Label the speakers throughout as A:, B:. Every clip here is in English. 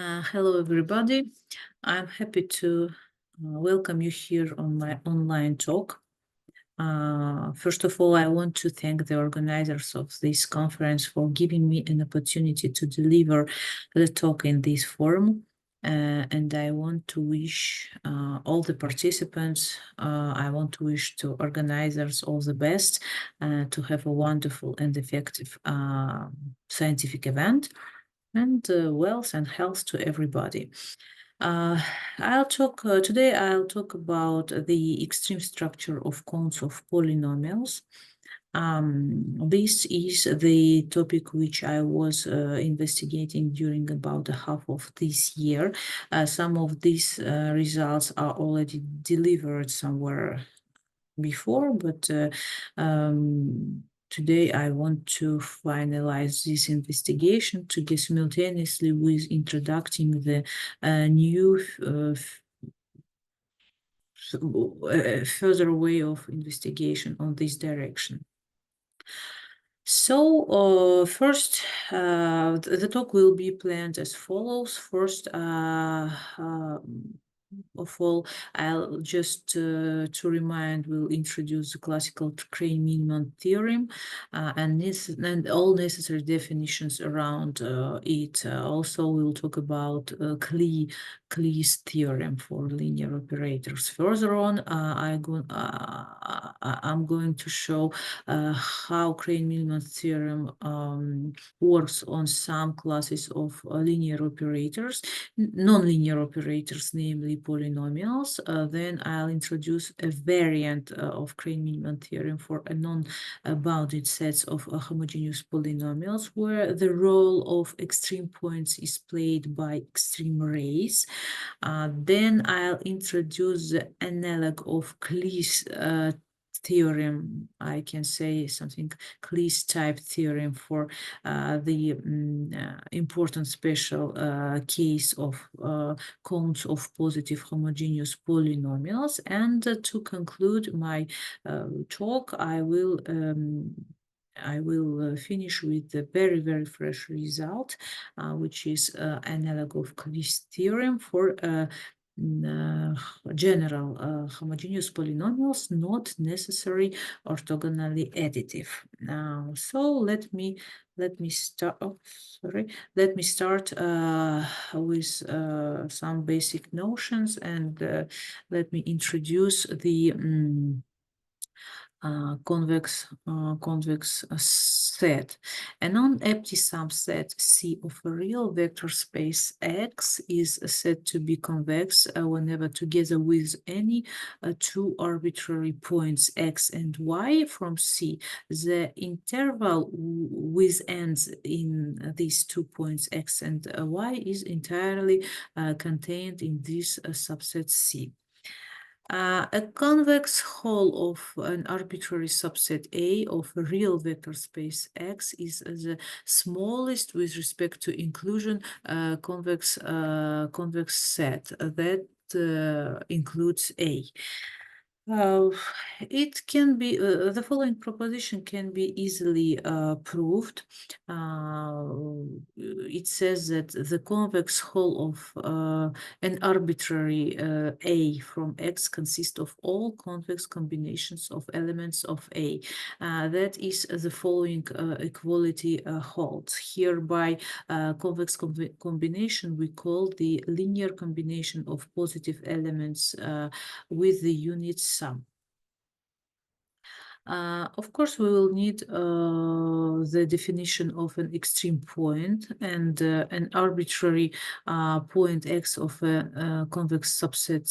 A: Hello, everybody. I'm happy to welcome you here on my online talk. First of all, I want to thank the organizers of this conference for giving me an opportunity to deliver the talk in this forum. And I want to wish all the participants, I want to wish to organizers all the best to have a wonderful and effective scientific event. And wealth and health to everybody. Today I'll talk about the extreme structure of cones of polynomials. This is the topic which I was investigating during about a half of this year. Some of these results are already delivered somewhere before, but today I want to finalize this investigation together simultaneously with introducing the new further way of investigation on this direction. So first, the talk will be planned as follows. First, of all, I'll just to remind, we'll introduce the classical Crane-Millman theorem and all necessary definitions around it. Also, we'll talk about Klee's theorem for linear operators. Further on, I'm going to show how Crane-Millman theorem works on some classes of linear operators, non-linear operators, namely polynomials. Then I'll introduce a variant of Crane-Millman theorem for a non-bounded sets of homogeneous polynomials, where the role of extreme points is played by extreme rays. Then I'll introduce the analog of Klee's theorem, I can say something, Klee's type theorem for the important special case of cones of positive homogeneous polynomials. And to conclude my talk, I will finish with the very, very fresh result, which is analog of Klee's theorem for general homogeneous polynomials, not necessary orthogonally additive. So let me start. Oh, sorry. Let me start with some basic notions, and let me introduce the convex set. A non-empty subset C of a real vector space X is said to be convex whenever, together with any two arbitrary points X and Y from C, the interval with ends in these 2 points X and Y is entirely contained in this subset C. A convex hull of an arbitrary subset A of a real vector space X is the smallest with respect to inclusion convex set that includes A. It can be the following proposition can be easily proved. It says that the convex hull of an arbitrary A from X consists of all convex combinations of elements of A. That is the following equality holds. Here by convex combination we call the linear combination of positive elements with the unit sum. Of course, we will need the definition of an extreme point and an arbitrary point X of a convex subset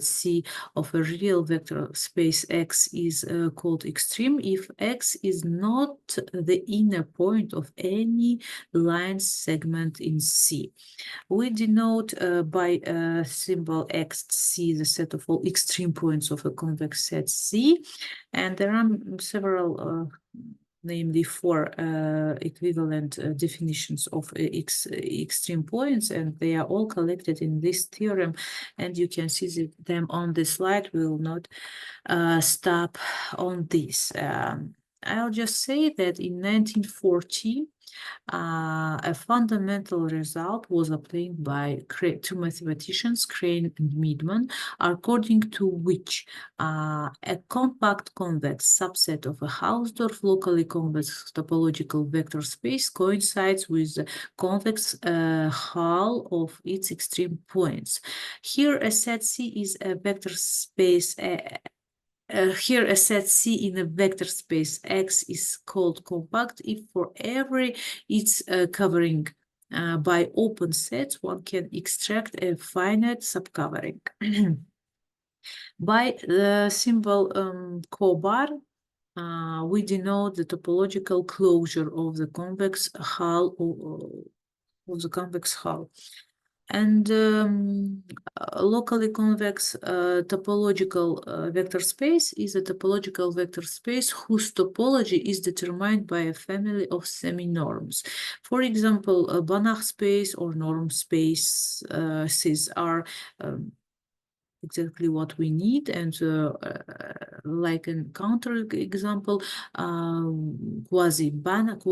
A: C of a real vector space X is called extreme if X is not the inner point of any line segment in C. We denote by symbol XC the set of all extreme points of a convex set C, and there are several, namely 4 equivalent definitions of extreme points, and they are all collected in this theorem, and you can see them on the slide. We will not stop on this. I'll just say that in 1940, a fundamental result was obtained by two mathematicians, Crane and Midman, according to which a compact convex subset of a Hausdorff locally convex topological vector space coincides with the convex hull of its extreme points. Here, a set C is a vector space. Here a set C in a vector space X is called compact if for every its covering by open sets one can extract a finite subcovering. By the symbol cobar, we denote the topological closure of the convex hull And locally convex topological vector space is a topological vector space whose topology is determined by a family of semi-norms. For example, a Banach space or norm spaces are exactly what we need, and like a counter example, quasi-Banach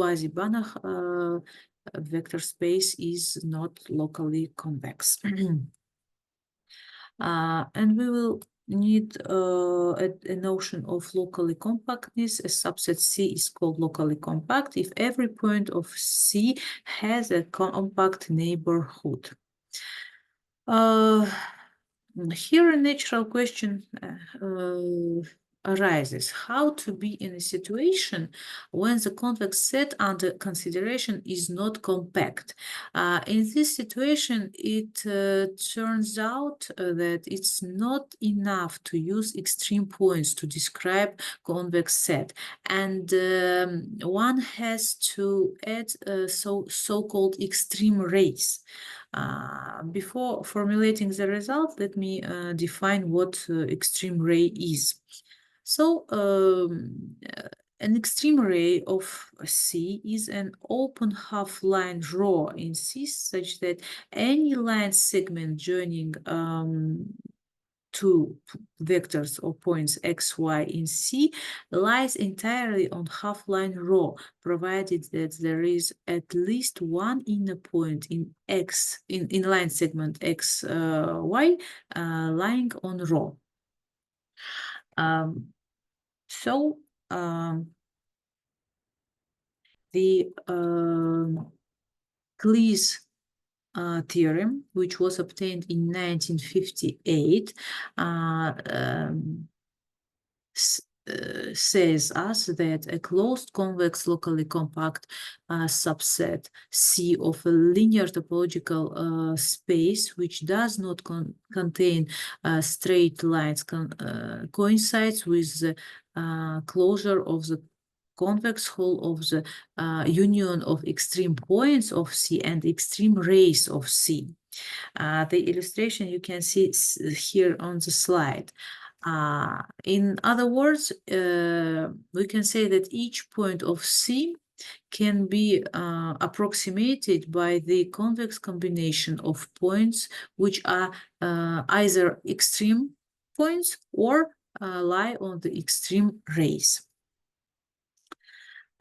A: vector space is not locally convex. And we will need a notion of locally compactness. A subset C is called locally compact if every point of C has a compact neighborhood. Here a natural question arises: how to be in a situation when the convex set under consideration is not compact? In this situation, it turns out that it's not enough to use extreme points to describe convex set, and one has to add so-called extreme rays. Before formulating the result, let me define what extreme ray is. So, an extreme ray of C is an open half-line row in C such that any line segment joining two vectors or points x, y in C lies entirely on half-line rho, provided that there is at least one inner point in x in line segment x, y lying on rho. The Cleese theorem, which was obtained in 1958, says us that a closed convex locally compact subset C of a linear topological space which does not contain straight lines coincides with the closure of the convex hull of the union of extreme points of C and extreme rays of C. The illustration you can see here on the slide. In other words, we can say that each point of C can be approximated by the convex combination of points which are either extreme points or lie on the extreme rays.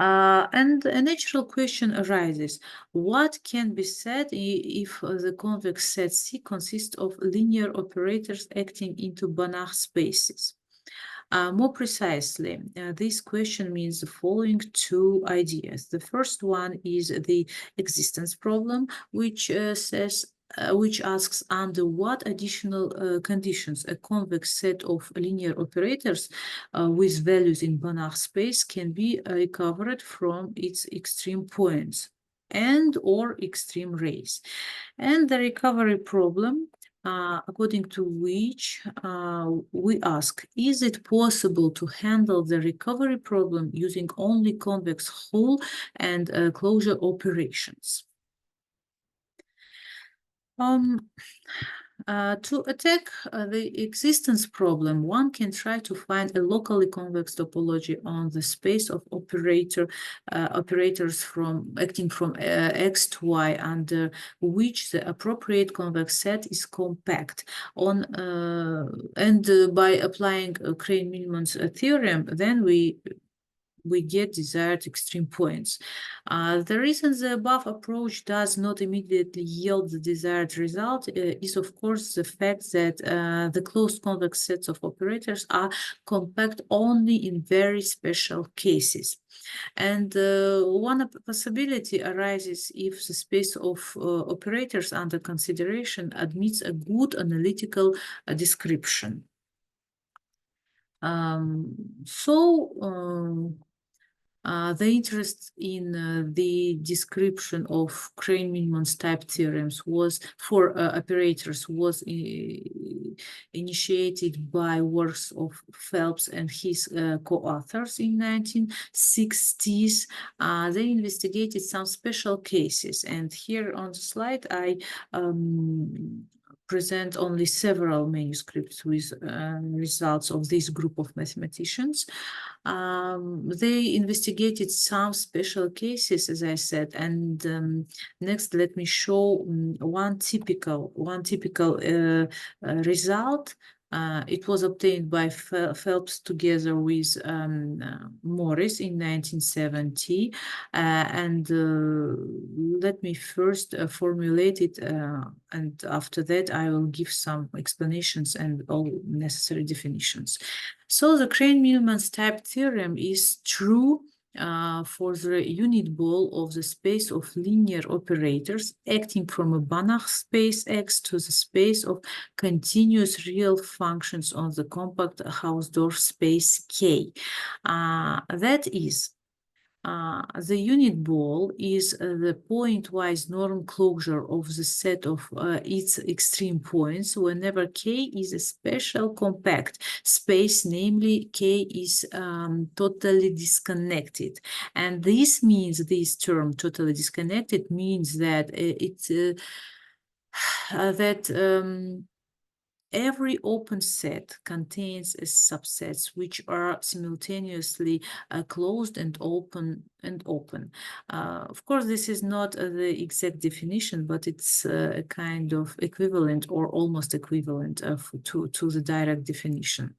A: And a natural question arises: what can be said if the convex set C consists of linear operators acting into Banach spaces? More precisely, this question means the following two ideas. The first one is the existence problem, which asks under what additional conditions a convex set of linear operators with values in Banach space can be recovered from its extreme points and or extreme rays. And the recovery problem, according to which we ask, is it possible to handle the recovery problem using only convex hull and closure operations? To attack the existence problem, one can try to find a locally convex topology on the space of operators acting from X to Y, under which the appropriate convex set is compact. And by applying Crane-Millman's theorem, then we we get desired extreme points. The reason the above approach does not immediately yield the desired result is, of course, the fact that the closed convex sets of operators are compact only in very special cases. And one possibility arises if the space of operators under consideration admits a good analytical description. The interest in the description of Crane-Millman's type theorems was for operators was initiated by works of Phelps and his co-authors in 1960s. They investigated some special cases, and here on the slide I present only several manuscripts with results of this group of mathematicians. They investigated some special cases, as I said, and next let me show one typical result. It was obtained by Phelps together with Morris in 1970. Let me first formulate it, and after that I will give some explanations and all necessary definitions. So the Crane-Millman's type theorem is true for the unit ball of the space of linear operators acting from a Banach space X to the space of continuous real functions on the compact Hausdorff space K. That is, the unit ball is the pointwise norm closure of the set of its extreme points whenever K is a special compact space, namely K is totally disconnected. And this means, this term totally disconnected means that every open set contains subsets which are simultaneously closed and open and open. Of course, this is not the exact definition, but it's a kind of equivalent or almost equivalent to the direct definition.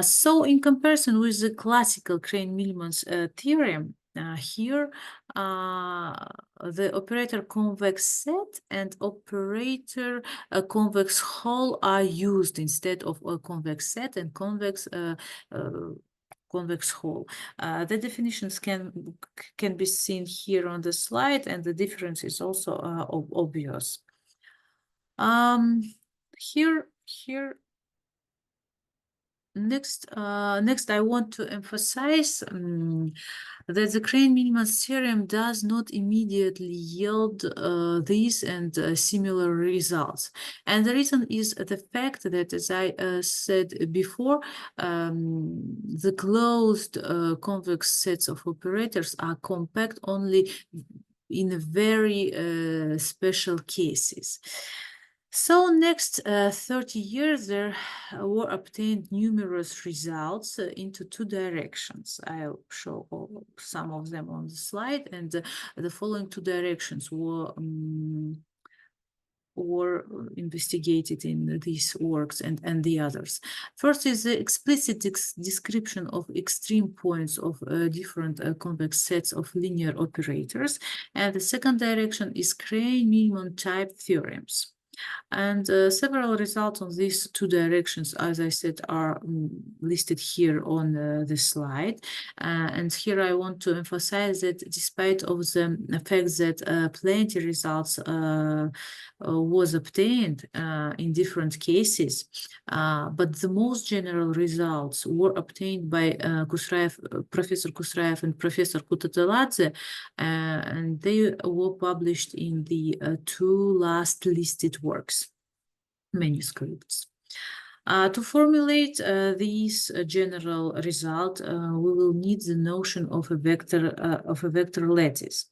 A: So in comparison with the classical Crane-Millman's theorem, here the operator convex set and operator convex whole are used instead of a convex set and convex whole. The definitions can be seen here on the slide, and the difference is also obvious. Next, I want to emphasize that the Crane-Millman's theorem does not immediately yield these and similar results. And the reason is the fact that, as I said before, the closed convex sets of operators are compact only in very special cases. So next 30 years, there were obtained numerous results into two directions. I'll show some of them on the slide, and the following two directions were investigated in these works and the others. First is the explicit description of extreme points of different convex sets of linear operators, and the second direction is Crane-Millman type theorems. And several results on these two directions, as I said, are listed here on the slide. And here I want to emphasize that despite of the fact that plenty results was obtained in different cases, but the most general results were obtained by Professor Kusraeva and Professor Kutateladze, and they were published in the two last listed works, manuscripts. To formulate these general result, we will need the notion of a vector lattice.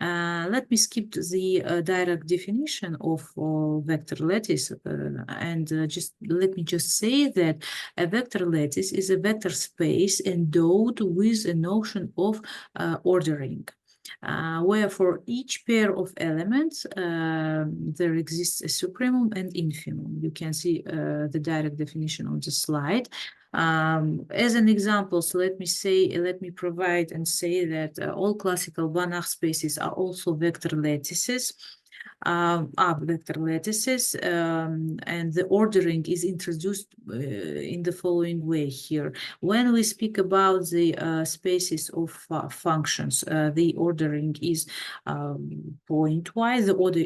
A: Let me skip the direct definition of vector lattice and just let me just say that a vector lattice is a vector space endowed with a notion of ordering. Where for each pair of elements there exists a supremum and infimum. You can see the direct definition on the slide. As an example, so let me provide and say that all classical Banach spaces are also vector lattices. Are vector lattices, and the ordering is introduced in the following way here. When we speak about the spaces of functions, the ordering is pointwise. The order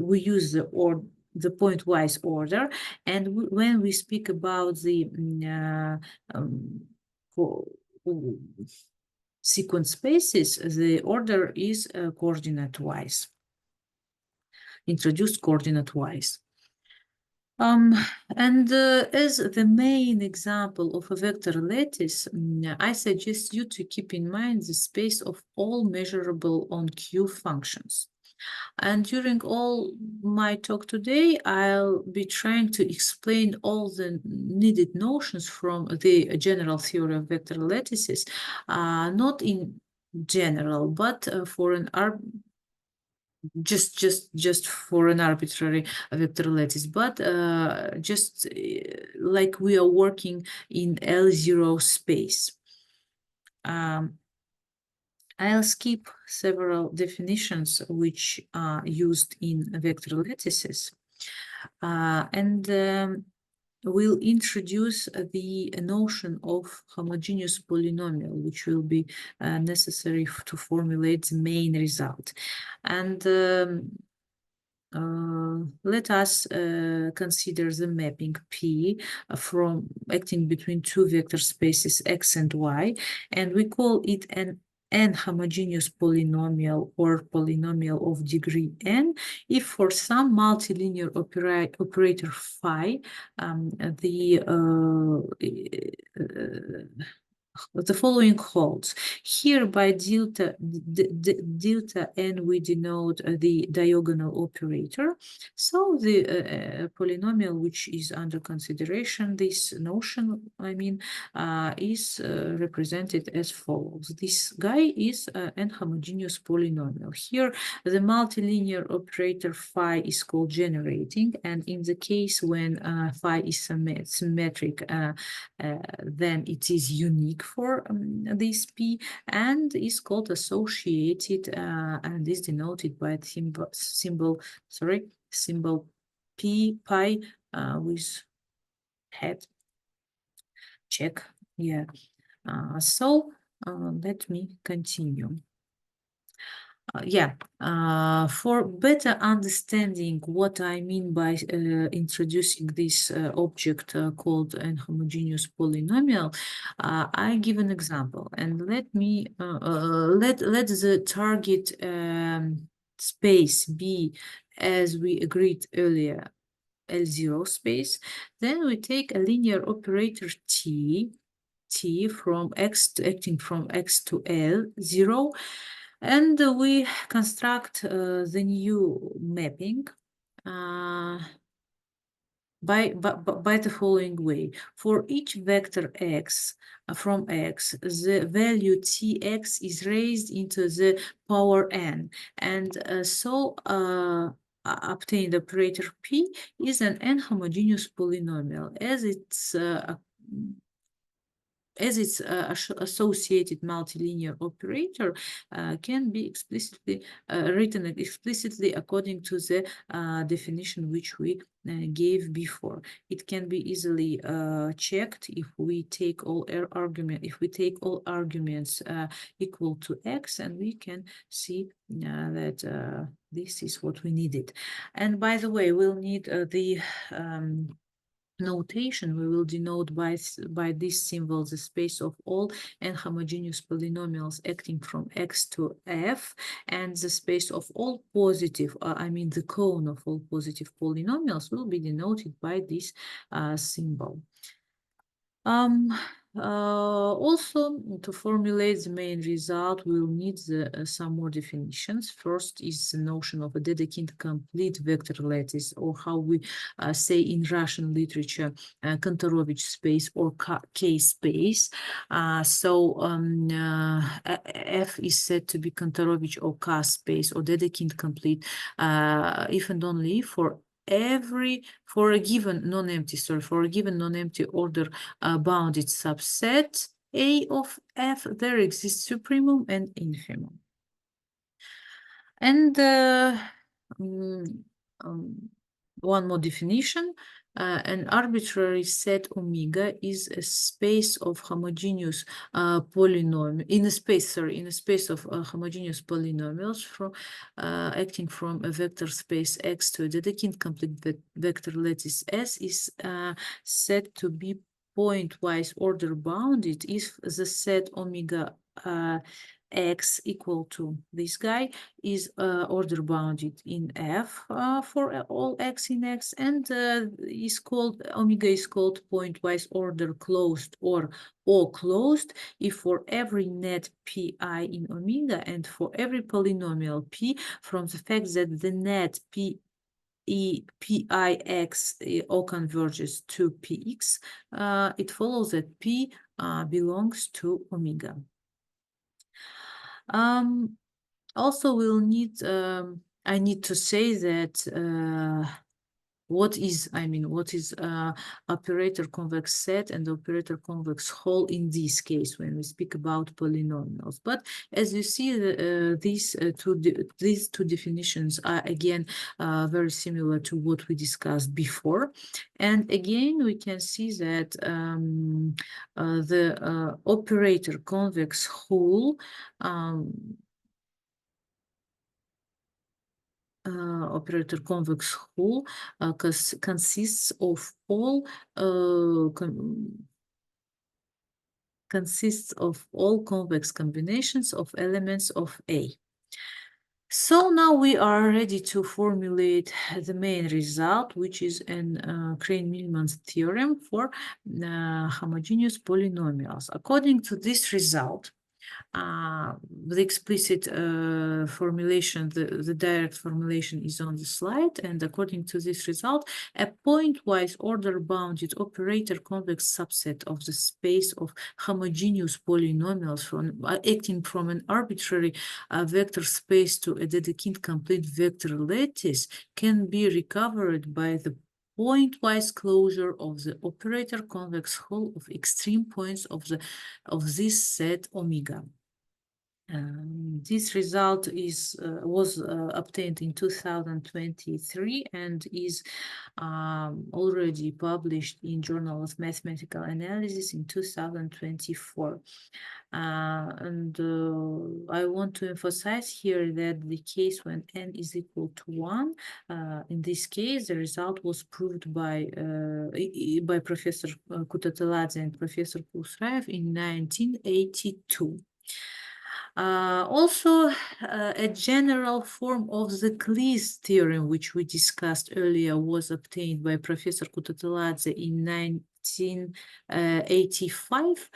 A: we use the pointwise order, and when we speak about the sequence spaces, the order is coordinate-wise, introduced coordinate-wise. As the main example of a vector lattice, I suggest you to keep in mind the space of all measurable on Q functions. And during all my talk today, I'll be trying to explain all the needed notions from the general theory of vector lattices, not in general, but for an just for an arbitrary vector lattice, but just like we are working in L0 space. I'll skip several definitions which are used in vector lattices, and we'll introduce the notion of homogeneous polynomial, which will be necessary to formulate the main result. And let us consider the mapping P from acting between two vector spaces X and Y, and we call it an homogeneous polynomial or polynomial of degree n if for some multilinear operator phi the following holds. Here by delta n we denote the diagonal operator. So the polynomial which is under consideration, this notion, I mean, is represented as follows. This guy is an homogeneous polynomial. Here the multilinear operator phi is called generating, and in the case when phi is symmetric, then it is unique for this P and is called associated and is denoted by the symbol P pi with head check. Yeah. So let me continue. For better understanding what I mean by introducing this object called an homogeneous polynomial, I give an example, and let me let the target space be, as we agreed earlier, L0 space. Then we take a linear operator T from X to acting from X to L0. And we construct the new mapping by the following way. For each vector x from x, the value tx is raised into the power n. And so obtained operator p is an n-homogeneous polynomial as it's associated multilinear operator can be explicitly written explicitly according to the definition which we gave before. It can be easily checked if we take all arguments equal to x, and we can see that this is what we needed. And by the way, we'll need the notation. We will denote by this symbol the space of all n-homogeneous polynomials acting from X to F, and the space of all positive, I mean the cone of all positive polynomials will be denoted by this symbol. Also, to formulate the main result, we'll need some more definitions. First is the notion of a Dedekind complete vector lattice, or how we say in Russian literature, Kantorovich space or K space. F is said to be Kantorovich or K space or Dedekind complete if and only for a given non-empty order bounded subset A of F, there exists supremum and infimum. And one more definition. An arbitrary set omega is a space of homogeneous polynomial in a space of homogeneous polynomials from acting from a vector space X to a Dedekind complete vector lattice S is said to be pointwise order bounded if the set omega X equal to this guy is order bounded in F for all X in X, and omega is called pointwise order closed or O closed if for every net pi in omega and for every polynomial p from the fact that the net pix O converges to px, it follows that p belongs to omega. Also, I need to say that what is operator convex set and operator convex whole in this case when we speak about polynomials. But as you see, these two definitions are again very similar to what we discussed before. And again, we can see that the operator convex whole operator convex whole consists of all convex combinations of elements of A. So now we are ready to formulate the main result, which is an Crane-Millman's theorem for homogeneous polynomials. According to this result, the explicit formulation, the direct formulation is on the slide, and according to this result, a pointwise order-bounded operator convex subset of the space of homogeneous polynomials acting from an arbitrary vector space to a Dedekind complete vector lattice can be recovered by the pointwise closure of the operator convex whole of extreme points of this set omega. This result was obtained in 2023 and is already published in Journal of Mathematical Analysis in 2024. And I want to emphasize here that the case when n is equal to 1, in this case, the result was proved by Professor Kutateladze and Professor Kusraeva in 1982. Also, a general form of the Cleese theorem, which we discussed earlier, was obtained by Professor Kutateladze in 1985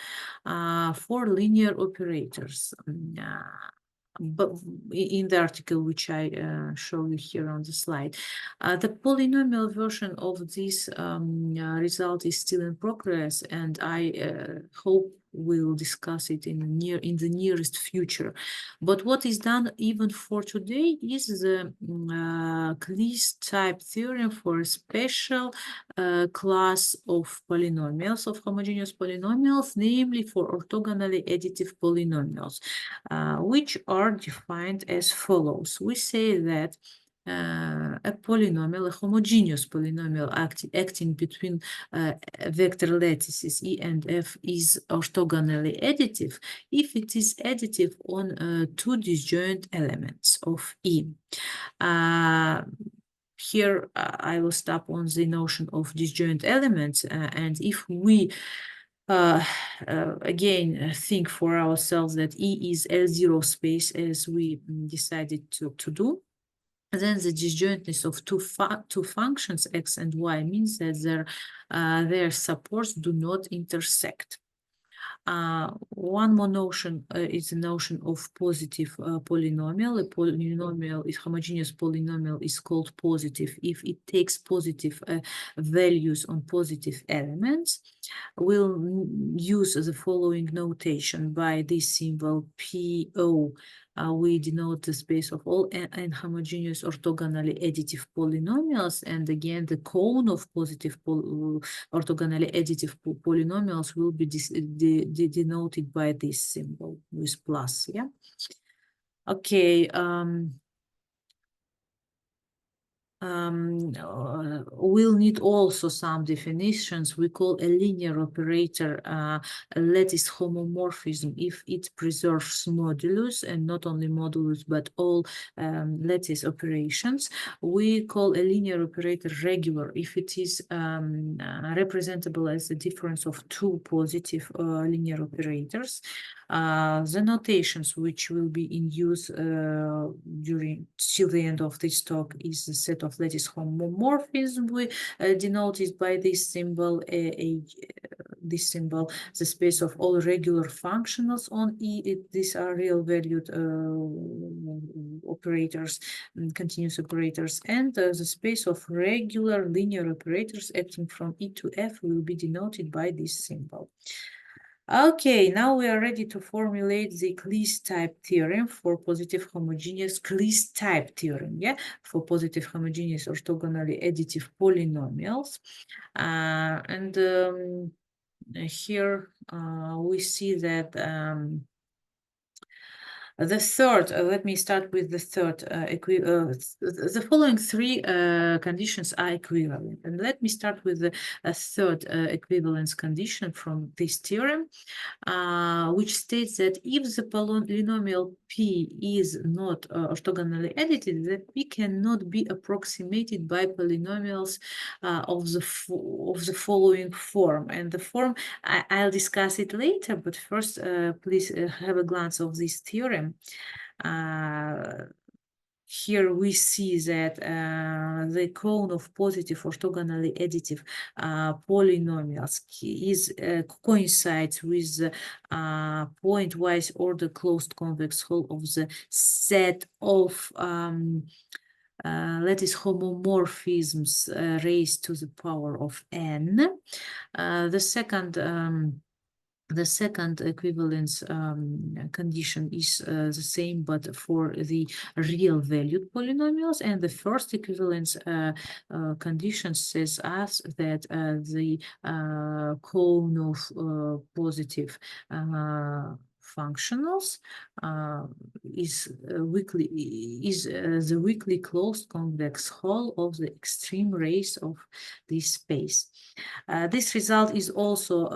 A: for linear operators. But in the article which I show you here on the slide, the polynomial version of this result is still in progress, and I hope we'll discuss it in the nearest future. But what is done even for today is the Cleese type theorem for a special class of polynomials, of homogeneous polynomials, namely for orthogonally additive polynomials, which are defined as follows. We say that a polynomial, a homogeneous polynomial acting between vector lattices E and F is orthogonally additive if it is additive on two disjoint elements of E. Here I will stop on the notion of disjoint elements, and if we again think for ourselves that E is L0 space as we decided to do, then the disjointness of two functions x and y means that their supports do not intersect. One more notion is the notion of positive polynomial. A homogeneous polynomial is called positive if it takes positive values on positive elements. We'll use the following notation by this symbol PO we denote the space of all n-homogeneous orthogonally additive polynomials, and again the cone of positive orthogonally additive polynomials will be denoted by this symbol with plus. Yeah. Okay. We'll need also some definitions. We call a linear operator a lattice homomorphism if it preserves modulus, and not only modulus but all lattice operations. We call a linear operator regular if it is representable as the difference of two positive linear operators. The notations which will be in use during till the end of this talk is the set of lattice homomorphism. We denoted by this symbol, this symbol, the space of all regular functionals on E. These are real valued operators, continuous operators, and the space of regular linear operators acting from E to F will be denoted by this symbol. Okay, now we are ready to formulate the Cleese type theorem for positive homogeneous Cleese type theorem, yeah, for positive homogeneous orthogonally additive polynomials. Here we see that the third, let me start with the third, the following three conditions are equivalent. And let me start with the third equivalence condition from this theorem, which states that if the polynomial p is not orthogonally additive, then p cannot be approximated by polynomials of the following form. And the form, I'll discuss it later, but first please have a glance of this theorem. Here we see that the cone of positive orthogonally additive polynomials coincides with the pointwise order closed convex hull of the set of lattice homomorphisms raised to the power of n. The second equivalence condition is the same, but for the real valued polynomials. And the first equivalence condition says us that the cone of positive functionals is the weakly closed convex hull of the extreme race of this space. This result is also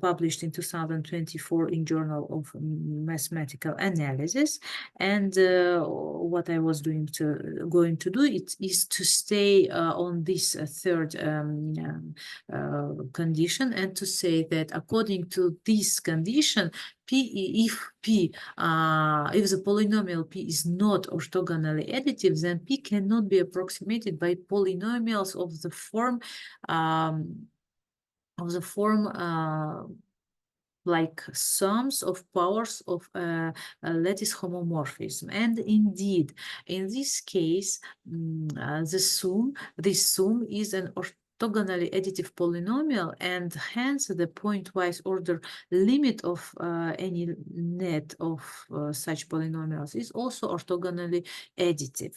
A: published in 2024 in Journal of Mathematical Analysis. And what I was going to do is to stay on this third condition, and to say that according to this condition, if the polynomial p is not orthogonally additive, then p cannot be approximated by polynomials of the form like sums of powers of lattice homomorphism. And indeed, in this case, this sum is an orthogonally additive polynomial, and hence the pointwise order limit of any net of such polynomials is also orthogonally additive.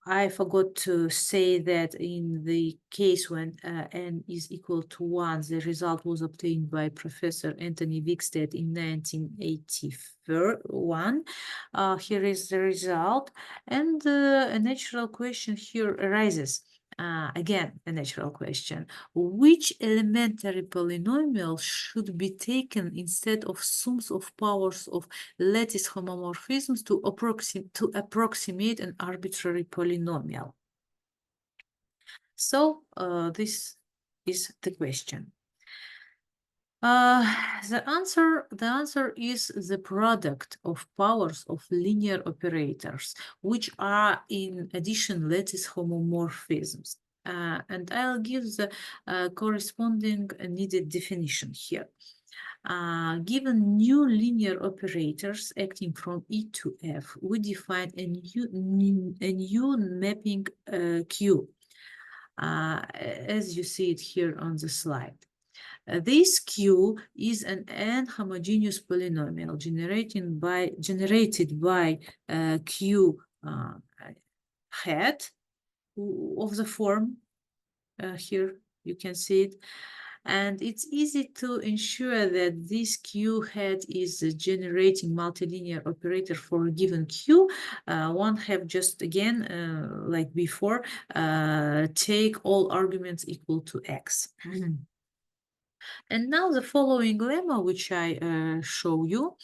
A: I forgot to say that in the case when n is equal to 1, the result was obtained by Professor Anthony Wigstad in 1981. Here is the result, and a natural question here arises. Again, a natural question. Which elementary polynomial should be taken instead of sums of powers of lattice homomorphisms to approximate an arbitrary polynomial? So this is the question. The answer is the product of powers of linear operators, which are in addition lattice homomorphisms. And I'll give the corresponding needed definition here. Given new linear operators acting from E to F, we define a new mapping Q, as you see it here on the slide. This Q is an n-homogeneous polynomial generated by Q hat of the form. Here you can see it. And it's easy to ensure that this Q hat is generating multilinear operator for a given Q. One have just again, like before, take all arguments equal to X. And now the following lemma, which I show you,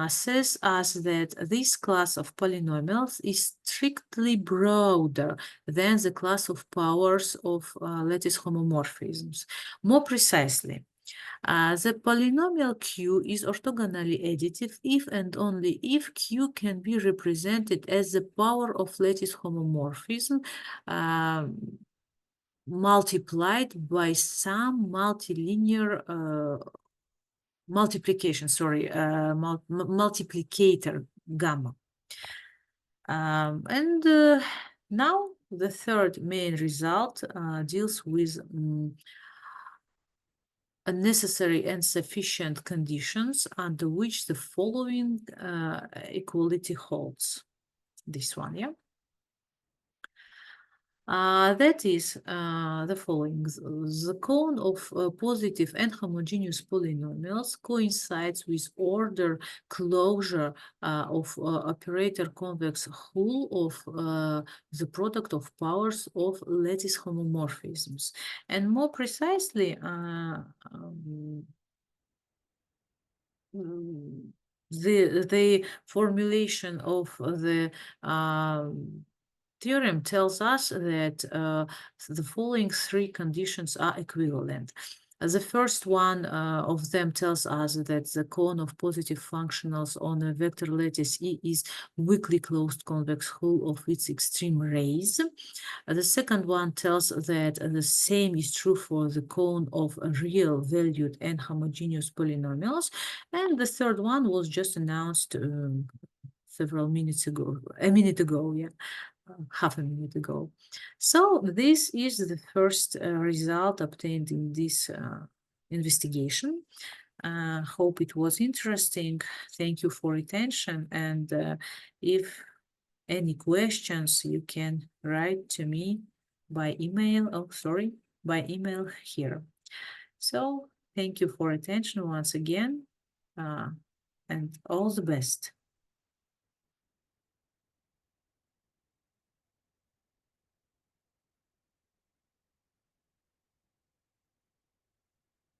A: says us that this class of polynomials is strictly broader than the class of powers of lattice homomorphisms. More precisely, the polynomial Q is orthogonally additive if and only if Q can be represented as the power of lattice homomorphism multiplied by some multilinear multiplication, multiplicator gamma. Now the third main result deals with necessary and sufficient conditions under which the following equality holds. This one, yeah. That is the following. The cone of positive and homogeneous polynomials coincides with order closure of operator convex hull of the product of powers of lattice homomorphisms. And more precisely, the formulation of the theorem tells us that the following three conditions are equivalent. The first one of them tells us that the cone of positive functionals on a vector lattice E is weakly closed convex hull of its extreme rays. The second one tells that the same is true for the cone of real valued and homogeneous polynomials. And the third one was just announced several minutes ago, a minute ago, yeah. Half a minute ago. So this is the first result obtained in this investigation. Hope it was interesting. Thank you for attention. And if any questions, you can write to me by email. By email here. So thank you for attention once again, and all the best.